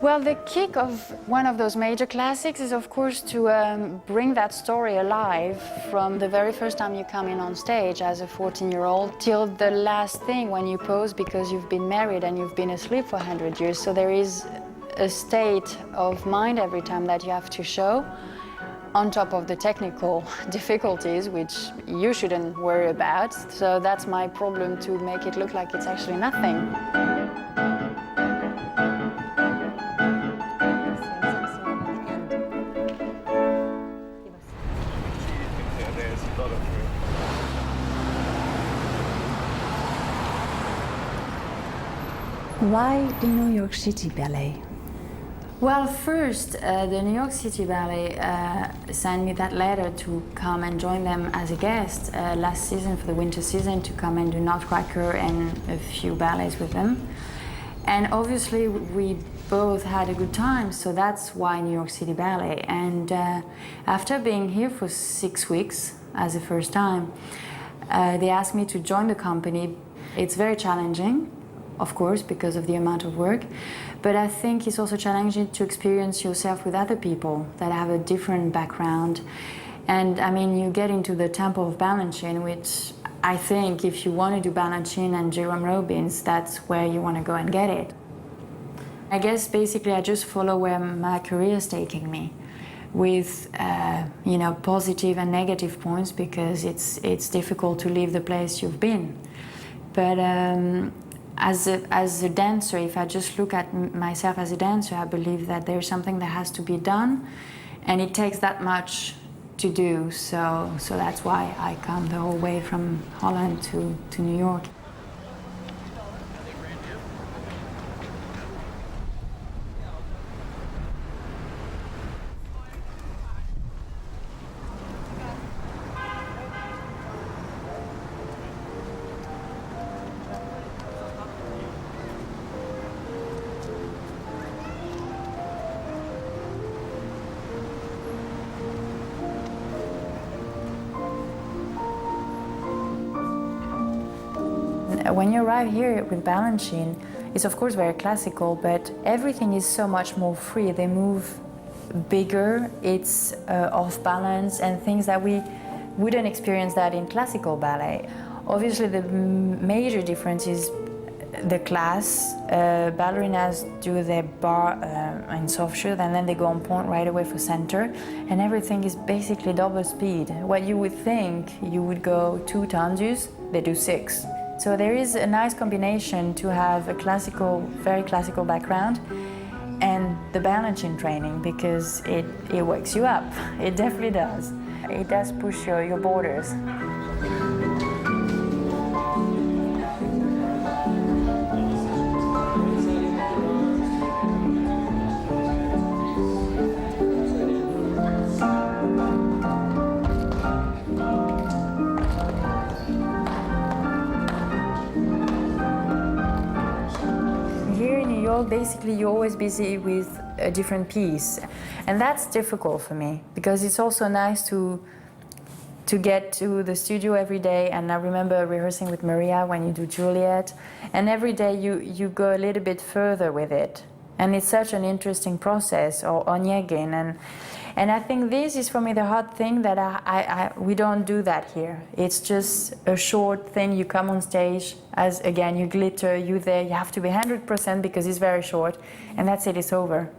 Well, the kick of one of those major classics is, of course, to bring that story alive from the very first time you come in on stage as a 14-year-old till the last thing when you pose because you've been married and you've been asleep for 100 years. So there is a state of mind every time that you have to show, on top of the technical difficulties, which you shouldn't worry about. So that's my problem, to make it look like it's actually nothing. Why the New York City Ballet? Well, first, the New York City Ballet sent me that letter to come and join them as a guest last season, for the winter season, to come and do Nutcracker and a few ballets with them. And obviously we both had a good time, so that's why New York City Ballet. And after being here for 6 weeks as a first time, they asked me to join the company. It's very challenging, of course, because of the amount of work, but I think it's also challenging to experience yourself with other people that have a different background. And I mean, you get into the temple of Balanchine, which I think if you want to do Balanchine and Jerome Robbins, that's where you want to go and get it. I guess basically I just follow where my career is taking me, with you know, positive and negative points, because it's difficult to leave the place you've been. But as a dancer, if I just look at myself as a dancer, I believe that there's something that has to be done, and it takes that much to do. So that's why I come the whole way from Holland to New York. When you arrive here with Balanchine, it's of course very classical, but everything is so much more free. They move bigger, it's off balance, and things that we wouldn't experience that in classical ballet. Obviously the major difference is the class. Ballerinas do their bar in soft shoe, and then they go on point right away for center, and everything is basically double speed. What you would think you would go 2 tendus, they do 6. So there is a nice combination to have a classical, very classical background and the Balanchine training, because it wakes you up. It definitely does. It does push your borders. Basically, you're always busy with a different piece, and that's difficult for me, because it's also nice to get to the studio every day. And I remember rehearsing with Maria when you do Juliet, and every day you go a little bit further with it, and it's such an interesting process, or Onegin, and I think this is for me the hard thing, that we don't do that here. It's just a short thing. You come on stage, as again, you glitter, you there, you have to be 100% because it's very short, and that's it, it's over.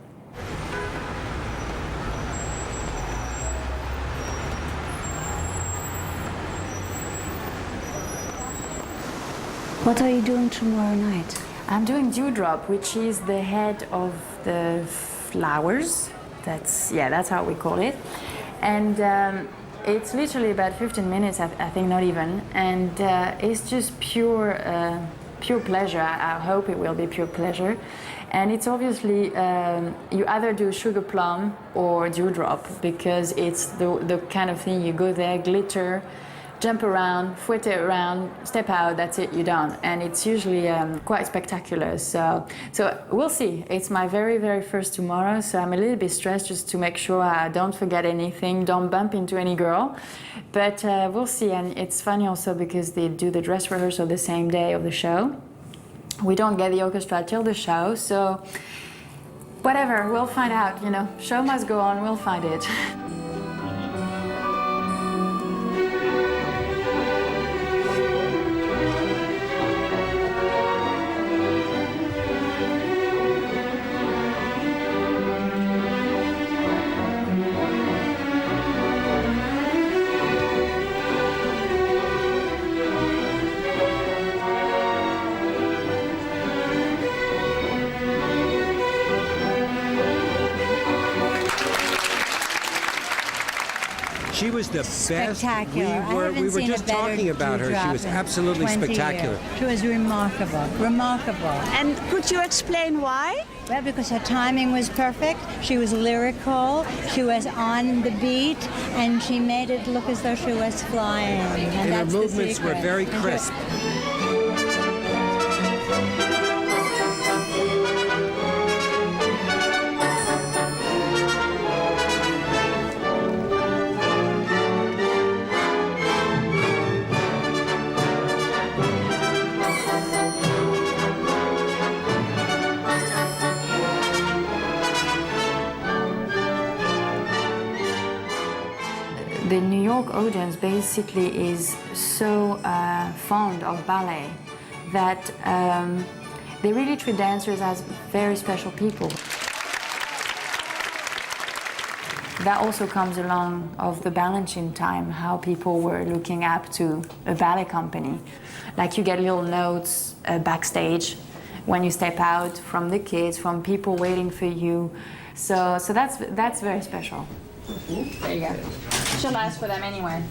What are you doing tomorrow night? I'm doing Dewdrop, which is the head of the flowers. That's how we call it. And it's literally about 15 minutes, I think, not even. And it's just pure pleasure. I hope it will be pure pleasure. And it's obviously, you either do Sugar Plum or Dewdrop, because it's the kind of thing you go there, glitter, jump around, fouette around, step out, that's it, you're done. And it's usually quite spectacular. So we'll see. It's my very, very first tomorrow, so I'm a little bit stressed just to make sure I don't forget anything, don't bump into any girl. But we'll see. And it's funny also because they do the dress rehearsal the same day of the show. We don't get the orchestra till the show, so whatever, we'll find out, you know. Show must go on, we'll find it. She was the best. Spectacular. We were just talking about her. She was absolutely spectacular. She was remarkable, remarkable. And could you explain why? Well, because her timing was perfect. She was lyrical. She was on the beat, and she made it look as though she was flying. And her movements were very crisp. The New York audience basically is so fond of ballet that they really treat dancers as very special people. That also comes along of the Balanchine time, how people were looking up to a ballet company. Like you get little notes backstage when you step out from the kids, from people waiting for you. So that's very special. There you go. She'll ask for them anyway.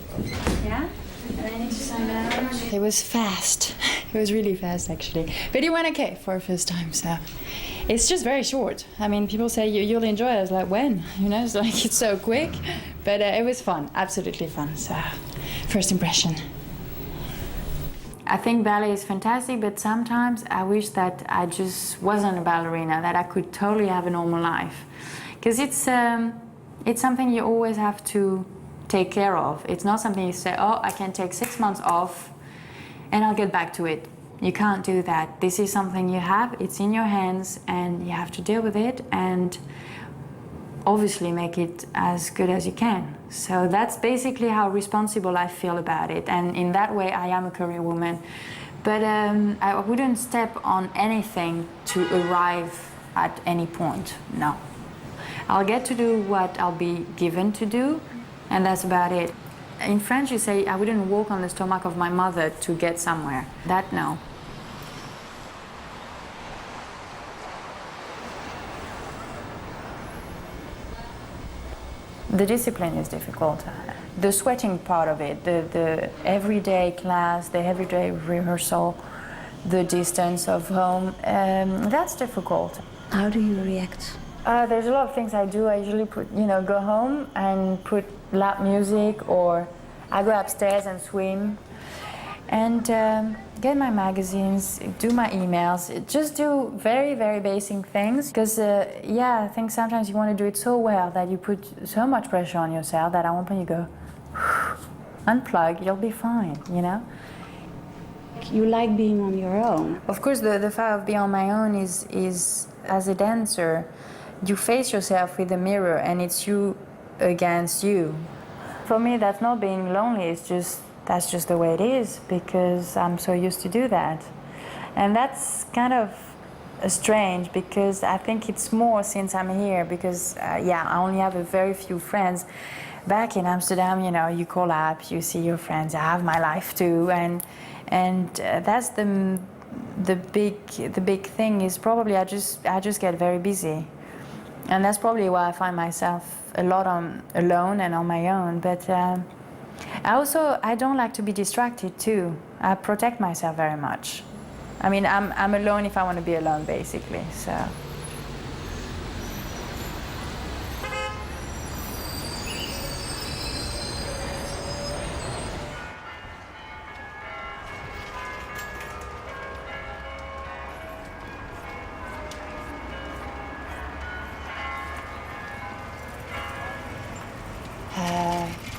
Yeah? And I need to sign out. It was fast. It was really fast, actually. But it went okay for a first time, so. It's just very short. I mean, people say you'll enjoy it. I was like, when? You know, it's like it's so quick. But it was fun, absolutely fun. So, first impression. I think ballet is fantastic, but sometimes I wish that I just wasn't a ballerina, that I could totally have a normal life. Because it's something you always have to take care of. It's not something you say, oh, I can take 6 months off and I'll get back to it. You can't do that. This is something you have, it's in your hands, and you have to deal with it and obviously make it as good as you can. So that's basically how responsible I feel about it, and in that way I am a career woman. But I wouldn't step on anything to arrive at any point, no. I'll get to do what I'll be given to do, and that's about it. In French you say, I wouldn't walk on the stomach of my mother to get somewhere. That, no. The discipline is difficult. The sweating part of it, the everyday class, the everyday rehearsal, the distance of home, that's difficult. How do you react? There's a lot of things I do. I usually go home and put loud music, or I go upstairs and swim and get my magazines, do my emails, just do very, very basic things. Because, I think sometimes you want to do it so well that you put so much pressure on yourself that at one point you go, unplug, you'll be fine, you know? You like being on your own. Of course, the fact of being on my own is as a dancer, you face yourself with the mirror and it's you against you. For me, that's not being lonely, that's just the way it is, because I'm so used to do that. And that's kind of strange, because I think it's more since I'm here, because I only have a very few friends. Back in Amsterdam, you call up, you see your friends, I have my life too, and that's the big thing is probably I just get very busy. And that's probably why I find myself a lot alone and on my own. But I don't like to be distracted too. I protect myself very much. I mean, I'm alone if I want to be alone, basically. So.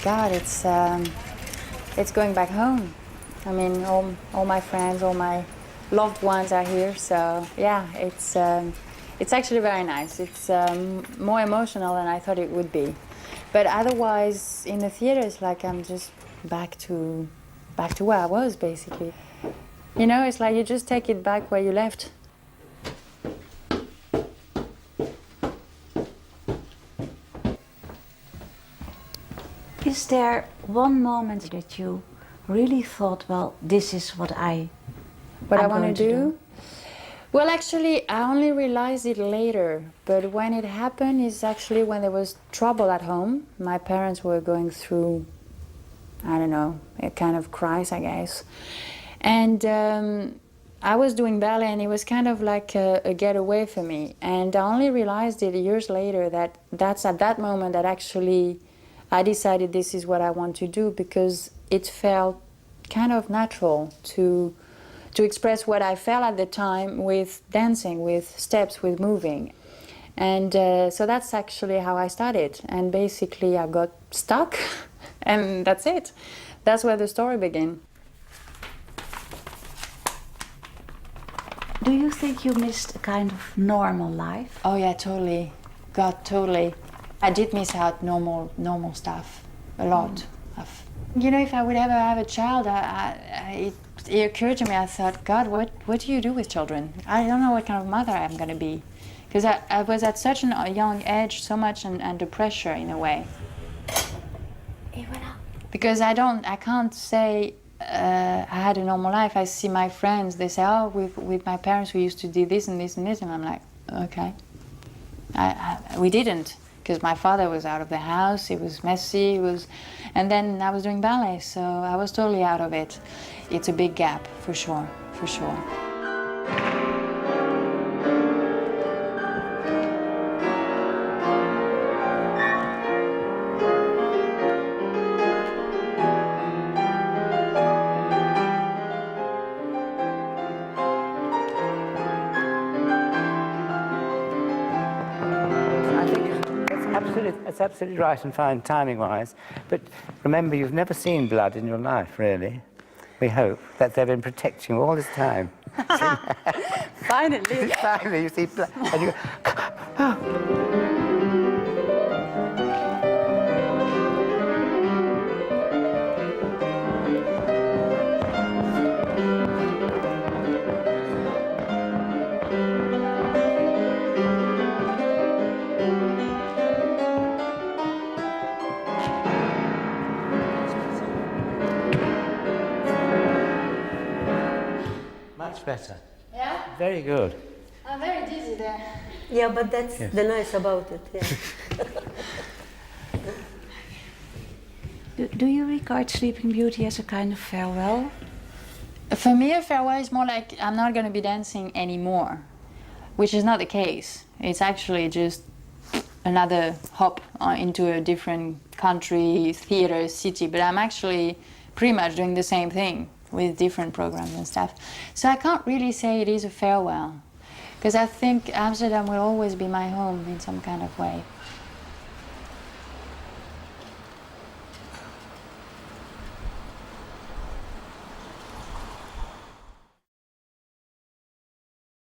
God, it's going back home. I mean, all my friends, all my loved ones are here. So yeah, it's actually very nice. It's more emotional than I thought it would be. But otherwise, in the theater, it's like I'm just back to where I was, basically. You know, it's like you just take it back where you left. Is there one moment that you really thought, well, this is what I'm want to do? Well, actually, I only realized it later. But when it happened is actually when there was trouble at home. My parents were going through, I don't know, a kind of crisis, I guess. And I was doing ballet, and it was kind of like a getaway for me. And I only realized it years later that that's at that moment that actually I decided this is what I want to do, because it felt kind of natural to express what I felt at the time with dancing, with steps, with moving. And so that's actually how I started. And basically I got stuck and that's it. That's where the story began. Do you think you missed a kind of normal life? Oh yeah, totally. God, totally. I did miss out normal stuff a lot. You know, if I would ever have a child, it occurred to me, I thought, God, what do you do with children? I don't know what kind of mother I'm going to be. Because I was at such a young age, so much under pressure in a way. Because I can't say I had a normal life. I see my friends, they say, oh, with my parents we used to do this and this and this, and I'm like, okay. We didn't, because my father was out of the house, it was messy, and then I was doing ballet, so I was totally out of it. It's a big gap, for sure, for sure. It's absolutely right and fine timing-wise, but remember, you've never seen blood in your life, really. We hope that they've been protecting you all this time. Finally. Finally, you see blood, and you go, much better. Yeah? Very good. I'm very dizzy there. Yeah, but that's the nice about it, yeah. Do you regard Sleeping Beauty as a kind of farewell? For me, a farewell is more like I'm not going to be dancing anymore, which is not the case. It's actually just another hop into a different country, theater, city, but I'm actually pretty much doing the same thing with different programs and stuff. So I can't really say it is a farewell, because I think Amsterdam will always be my home in some kind of way.